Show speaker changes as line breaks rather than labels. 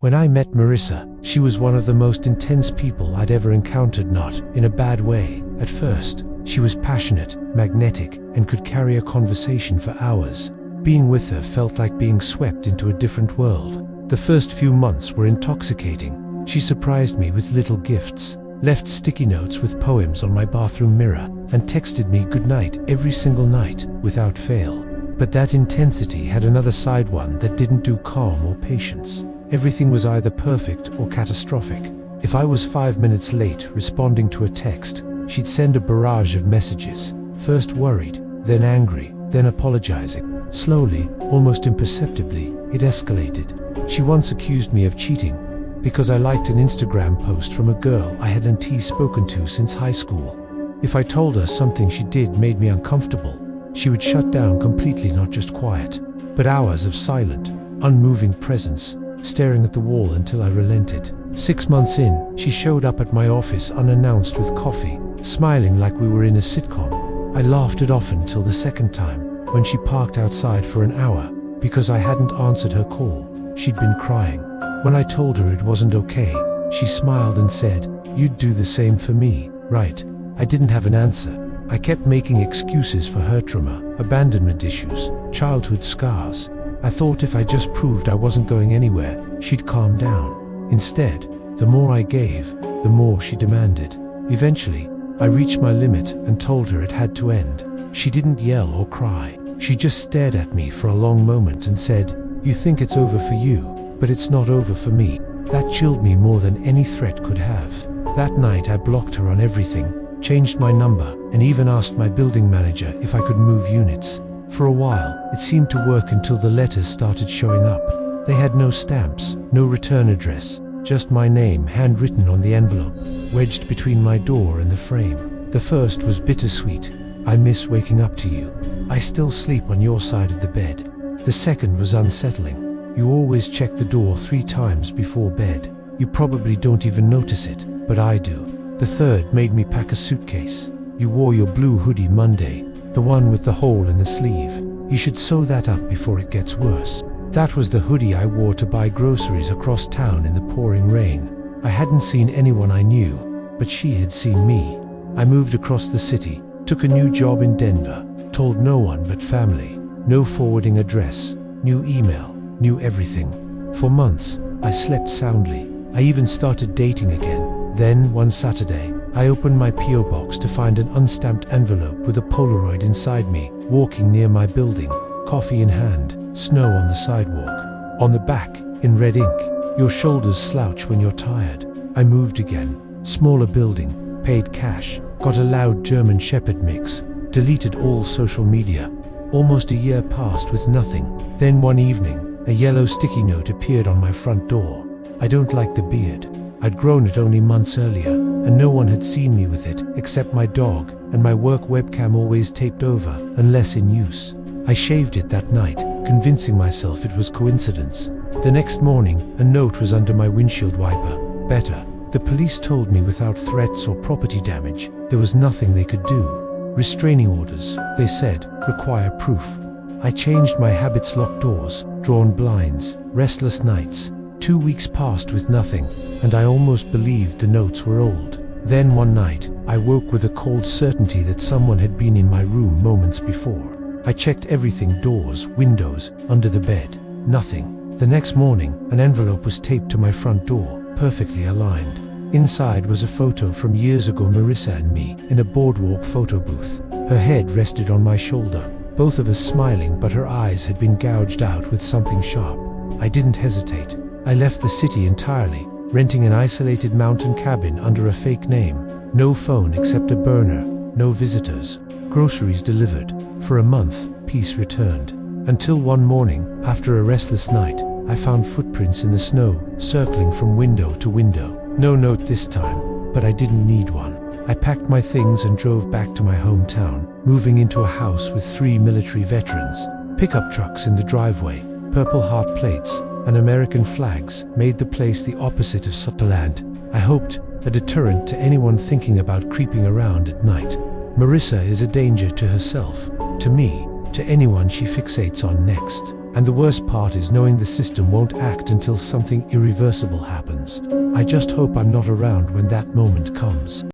When I met Marissa, she was one of the most intense people I'd ever encountered, not in a bad way. At first, she was passionate, magnetic, and could carry a conversation for hours. Being with her felt like being swept into a different world. The first few months were intoxicating. She surprised me with little gifts, left sticky notes with poems on my bathroom mirror, and texted me goodnight every single night, without fail. But that intensity had another side, one that didn't do calm or patience. Everything was either perfect or catastrophic. If I was 5 minutes late responding to a text, she'd send a barrage of messages, first worried, then angry, then apologizing. Slowly, almost imperceptibly, it escalated. She once accused me of cheating because I liked an Instagram post from a girl I hadn't spoken to since high school. If I told her something she did made me uncomfortable, she would shut down completely, not just quiet, but hours of silent, unmoving presence, staring at the wall until I relented. 6 months in, she showed up at my office unannounced with coffee, smiling like we were in a sitcom. I laughed it off until the second time, when she parked outside for an hour because I hadn't answered her call. She'd been crying. When I told her it wasn't okay, she smiled and said, "You'd do the same for me, right?" I didn't have an answer. I kept making excuses for her trauma, abandonment issues, childhood scars. I thought if I just proved I wasn't going anywhere, she'd calm down. Instead, the more I gave, the more she demanded. Eventually, I reached my limit and told her it had to end. She didn't yell or cry. She just stared at me for a long moment and said, "You think it's over for you, but it's not over for me." That chilled me more than any threat could have. That night I blocked her on everything, changed my number, and even asked my building manager if I could move units. For a while, it seemed to work until the letters started showing up. They had no stamps, no return address, just my name handwritten on the envelope, wedged between my door and the frame. The first was bittersweet. "I miss waking up to you. I still sleep on your side of the bed." The second was unsettling. "You always check the door 3 times before bed. You probably don't even notice it, but I do." The third made me pack a suitcase. "You wore your blue hoodie Monday, the one with the hole in the sleeve. You should sew that up before it gets worse." That was the hoodie I wore to buy groceries across town in the pouring rain. I hadn't seen anyone I knew, but she had seen me. I moved across the city, took a new job in Denver, told no one but family. No forwarding address, new email, new everything. For months, I slept soundly. I even started dating again. Then, one Saturday, I opened my P.O. box to find an unstamped envelope with a Polaroid inside me, walking near my building, coffee in hand, snow on the sidewalk. On the back, in red ink, "Your shoulders slouch when you're tired." I moved again. Smaller building, paid cash, got a loud German Shepherd mix, deleted all social media. Almost a year passed with nothing. Then one evening, a yellow sticky note appeared on my front door. "I don't like the beard." I'd grown it only months earlier, and no one had seen me with it except my dog, and my work webcam always taped over, unless in use. I shaved it that night, convincing myself it was coincidence. The next morning, a note was under my windshield wiper. "Better." The police told me without threats or property damage, there was nothing they could do. "Restraining orders," they said, "require proof." I changed my habits: locked doors, drawn blinds, restless nights. 2 weeks passed with nothing, and I almost believed the notes were old. Then one night, I woke with a cold certainty that someone had been in my room moments before. I checked everything: doors, windows, under the bed. Nothing. The next morning, an envelope was taped to my front door, perfectly aligned. Inside was a photo from years ago, Marissa and me, in a boardwalk photo booth. Her head rested on my shoulder, both of us smiling, but her eyes had been gouged out with something sharp. I didn't hesitate. I left the city entirely, renting an isolated mountain cabin under a fake name. No phone except a burner, no visitors. Groceries delivered. For a month, peace returned. Until one morning, after a restless night, I found footprints in the snow, circling from window to window. No note this time, but I didn't need one. I packed my things and drove back to my hometown, moving into a house with 3 military veterans. Pickup trucks in the driveway, Purple Heart plates, and American flags made the place the opposite of Sutherland. I hoped, a deterrent to anyone thinking about creeping around at night. Marissa is a danger to herself, to me, to anyone she fixates on next. And the worst part is knowing the system won't act until something irreversible happens. I just hope I'm not around when that moment comes.